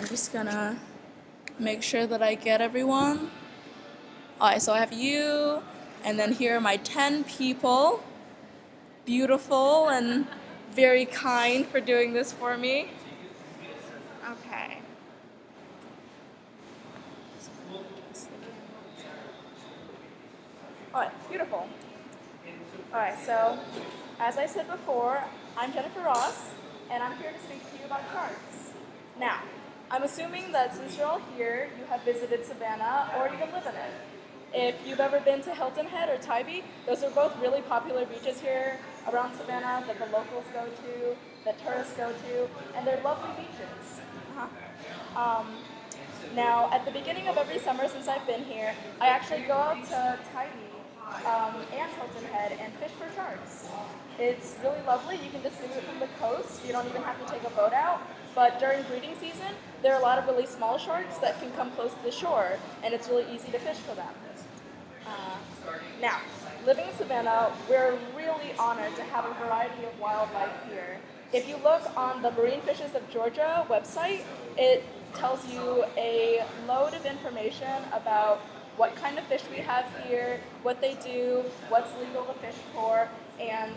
I'm just gonna make sure that I get everyone. Alright, so I have you, and then here are my 10 people. Beautiful and very kind for doing this for me. Okay. Alright, beautiful. Alright, so as I said before, I'm Jennifer Ross, and I'm here to speak to you about sharks. Now, I'm assuming that since you're all here, you have visited Savannah or even live in it. If you've ever been to Hilton Head or Tybee, those are both really popular beaches here around Savannah that the locals go to, that tourists go to, and they're lovely beaches. Now, at the beginning of every summer since I've been here, I actually go out to Tybee and Hilton Head and fish for sharks. It's really lovely. You can just do it from the coast. You don't even have to take a boat out. But during breeding season, there are a lot of really small sharks that can come close to the shore, and it's really easy to fish for them. Now, living in Savannah, we're really honored to have a variety of wildlife here. If you look on the Marine Fishes of Georgia website, it tells you a load of information about what kind of fish we have here, what they do, what's legal to fish for, and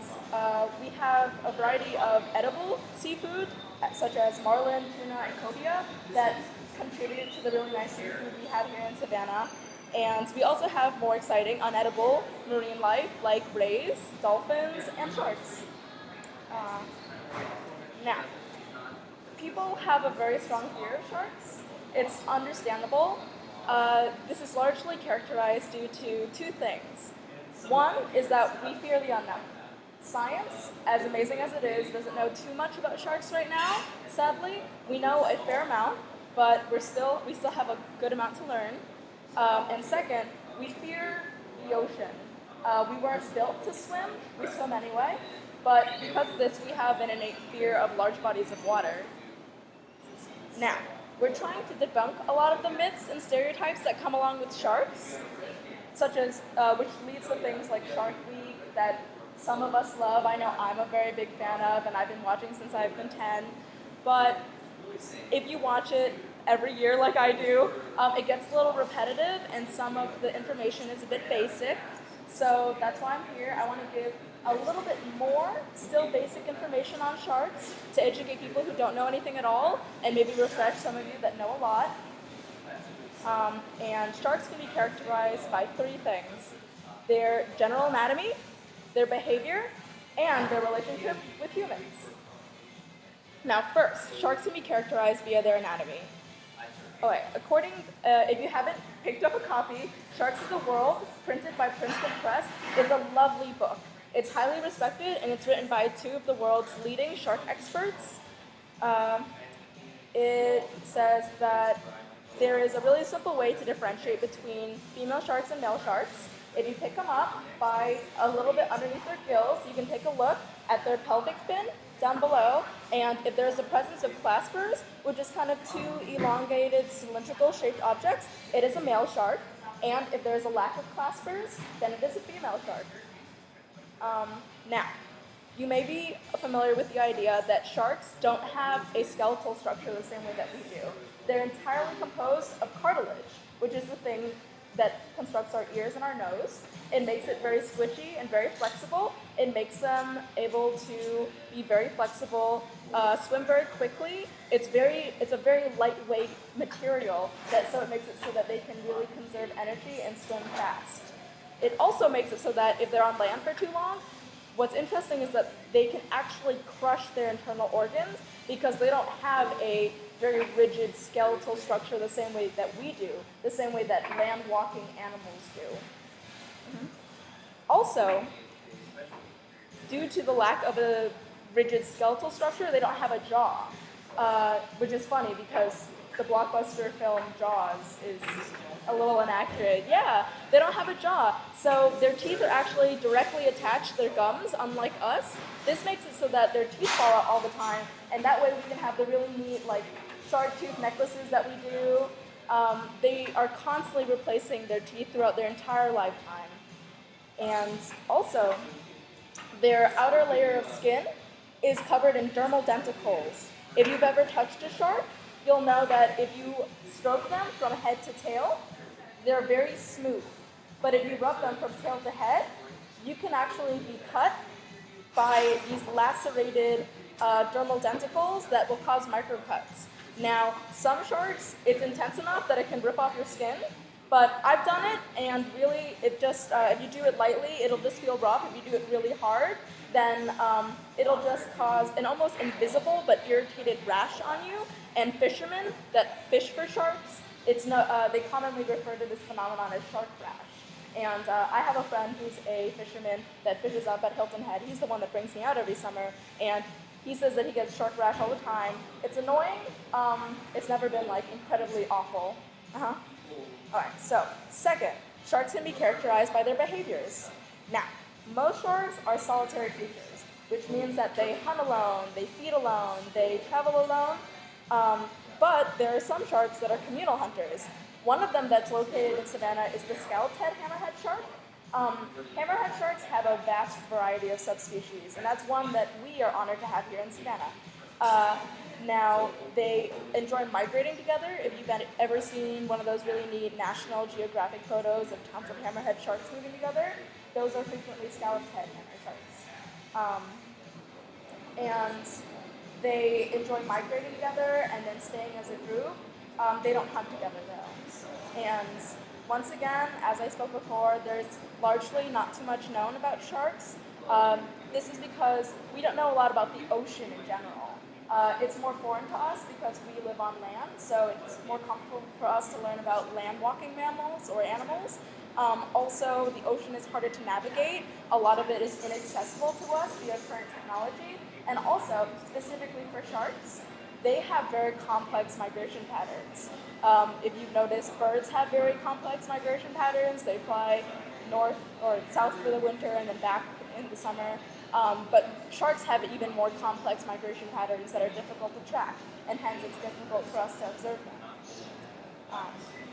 we have a variety of edible seafood, such as marlin, tuna, and cobia, that contribute to the really nice seafood we have here in Savannah. And we also have more exciting, unedible marine life like rays, dolphins, and sharks. Now, people have a very strong fear of sharks. It's understandable. This is largely characterized due to two things. One is that we fear the unknown. Science, as amazing as it is, doesn't know too much about sharks right now, sadly. We know a fair amount, but we still have a good amount to learn. And second, we fear the ocean. We weren't built to swim, we swim anyway, but because of this, we have an innate fear of large bodies of water. Now, we're trying to debunk a lot of the myths and stereotypes that come along with sharks, such as, which leads to things like Shark Week that some of us love. I know I'm a very big fan of, and I've been watching since I've been 10, but if you watch it every year like I do, it gets a little repetitive and some of the information is a bit basic. So that's why I'm here. I want to give a little bit more, still basic information on sharks to educate people who don't know anything at all and maybe refresh some of you that know a lot. And sharks can be characterized by three things: their general anatomy, their behavior, and their relationship with humans. Now first, sharks can be characterized via their anatomy. Okay, if you haven't picked up a copy, Sharks of the World, printed by Princeton Press, is a lovely book. It's highly respected, and it's written by two of the world's leading shark experts. It says that there is a really simple way to differentiate between female sharks and male sharks. If you pick them up by a little bit underneath their gills, you can take a look at their pelvic fin down below, and if there's a presence of claspers, which is kind of two elongated cylindrical shaped objects, it is a male shark, and if there's a lack of claspers, then it is a female shark. Now, you may be familiar with the idea that sharks don't have a skeletal structure the same way that we do. They're entirely composed of cartilage, which is the thing that constructs our ears and our nose. It makes it very squishy and very flexible. It makes them able to be very flexible, swim very quickly. It's a very lightweight material, so it makes it so that they can really conserve energy and swim fast. It also makes it so that if they're on land for too long, what's interesting is that they can actually crush their internal organs because they don't have a very rigid skeletal structure the same way that we do, the same way that land-walking animals do. Also, due to the lack of a rigid skeletal structure, they don't have a jaw, which is funny because the blockbuster film Jaws is a little inaccurate. Yeah, they don't have a jaw, so their teeth are actually directly attached to their gums, unlike us. This makes it so that their teeth fall out all the time, and that way we can have the really neat, like, shark tooth necklaces that we do. They are constantly replacing their teeth throughout their entire lifetime. And also, their outer layer of skin is covered in dermal denticles. If you've ever touched a shark, you'll know that if you stroke them from head to tail, they're very smooth. But if you rub them from tail to head, you can actually be cut by these lacerated dermal denticles that will cause microcuts. Now, some sharks, it's intense enough that it can rip off your skin, but I've done it, and really, it just, if you do it lightly, it'll just feel rough. If you do it really hard, then it'll just cause an almost invisible but irritated rash on you. And fishermen that fish for sharks, they commonly refer to this phenomenon as shark rash. And I have a friend who's a fisherman that fishes up at Hilton Head. He's the one that brings me out every summer, and he says that he gets shark rash all the time. It's annoying. It's never been like incredibly awful. All right, so second, sharks can be characterized by their behaviors. Now, most sharks are solitary creatures, which means that they hunt alone, they feed alone, they travel alone. But there are some sharks that are communal hunters. One of them that's located in Savannah is the scalloped-head hammerhead shark. Hammerhead sharks have a vast variety of subspecies, and that's one that we are honored to have here in Savannah. Now, they enjoy migrating together. If you've ever seen one of those really neat National Geographic photos of tons of hammerhead sharks moving together, those are frequently scalloped-head hammer sharks. And they enjoy migrating together and then staying as a group. They don't hunt together though. And once again, as I spoke before, there's largely not too much known about sharks. This is because we don't know a lot about the ocean in general. It's more foreign to us because we live on land, so it's more comfortable for us to learn about land-walking mammals or animals. Also, the ocean is harder to navigate. A lot of it is inaccessible to us via current technology. And also, specifically for sharks, they have very complex migration patterns. If you've noticed, birds have very complex migration patterns. They fly north or south for the winter and then back in the summer. But sharks have even more complex migration patterns that are difficult to track, and hence it's difficult for us to observe them.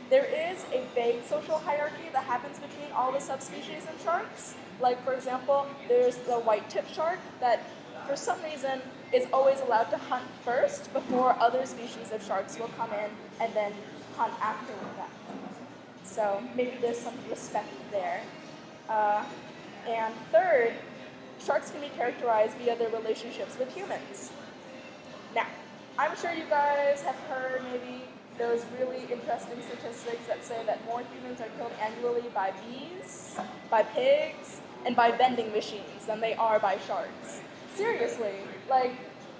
There is a vague social hierarchy that happens between all the subspecies in sharks. Like, for example, there's the white-tip shark that, for some reason, is always allowed to hunt first before other species of sharks will come in and then hunt after them. So maybe there's some respect there. And third, sharks can be characterized via their relationships with humans. Now, I'm sure you guys have heard maybe those really interesting statistics that say that more humans are killed annually by bees, by pigs, and by vending machines than they are by sharks. Seriously, like,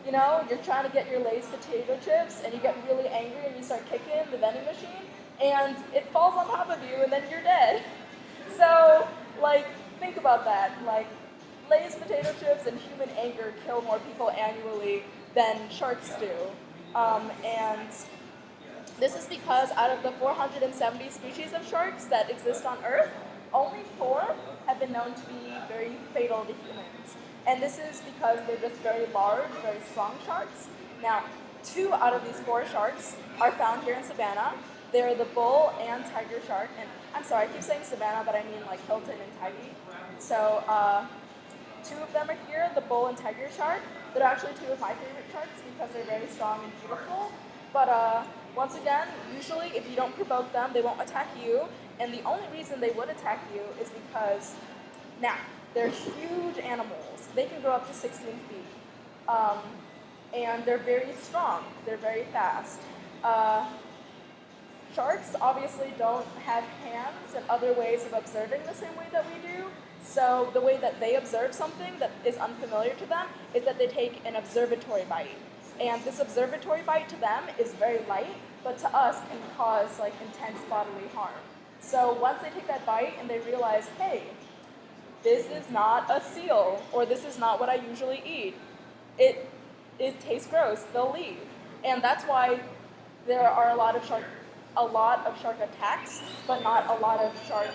you know, you're trying to get your Lay's potato chips and you get really angry and you start kicking the vending machine and it falls on top of you and then you're dead. So, like, think about that. Like, Lay's potato chips and human anger kill more people annually than sharks do. And this is because out of the 470 species of sharks that exist on Earth, only 4 have been known to be very fatal to humans. And this is because they're just very large, very strong sharks. Now, 2 out of these 4 sharks are found here in Savannah. They're the bull and tiger shark. And I'm sorry, I keep saying Savannah, but I mean like Hilton and Tigey. So 2 of them are here, the bull and tiger shark. They're actually 2 of my favorite sharks because they're very strong and beautiful. But once again, usually if you don't provoke them, they won't attack you. And the only reason they would attack you is because, now, they're huge animals. They can grow up to 16 feet. And they're very strong. They're very fast. Sharks obviously don't have hands and other ways of observing the same way that we do. So the way that they observe something that is unfamiliar to them is that they take an observatory bite. And this observatory bite to them is very light, but to us can cause like intense bodily harm. So once they take that bite and they realize, hey, this is not a seal, or this is not what I usually eat, it tastes gross, they'll leave. And that's why there are a lot of shark attacks, but not a lot of shark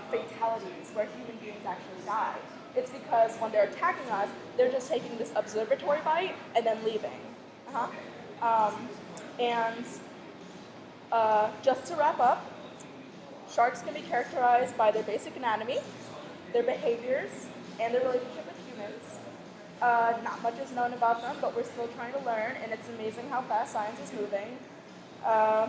fatalities where human beings actually die. It's because when they're attacking us, they're just taking this observatory bite and then leaving. Just to wrap up, sharks can be characterized by their basic anatomy, their behaviors, and their relationship with humans. Not much is known about them, but we're still trying to learn, and it's amazing how fast science is moving. Uh,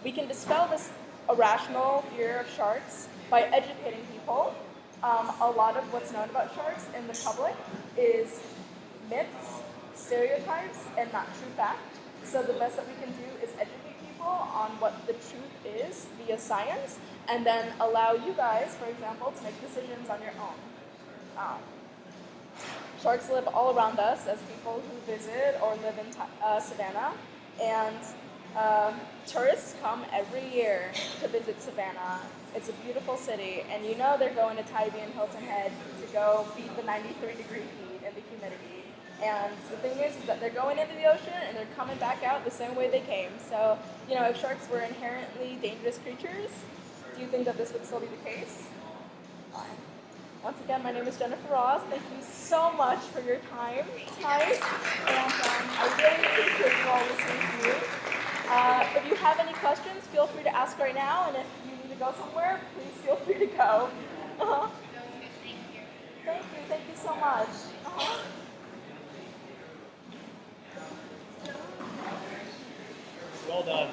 we can dispel this irrational fear of sharks by educating people. A lot of what's known about sharks in the public is myths, stereotypes, and not true fact. So the best that we can do is educate people on what the truth is via science, and then allow you guys, for example, to make decisions on your own. Sharks live all around us as people who visit or live in Savannah, and tourists come every year to visit Savannah. It's a beautiful city, and you know they're going to Tybee and Hilton Head to go beat the 93-degree heat and the humidity. And the thing is that they're going into the ocean and they're coming back out the same way they came. So, you know, if sharks were inherently dangerous creatures, do you think that this would still be the case? Fine. Once again, my name is Jennifer Ross. Thank you so much for your time tonight. And I really appreciate you all listening to me. If you have any questions, feel free to ask right now. And if you need to go somewhere, please feel free to go. Thank you so much. Well done.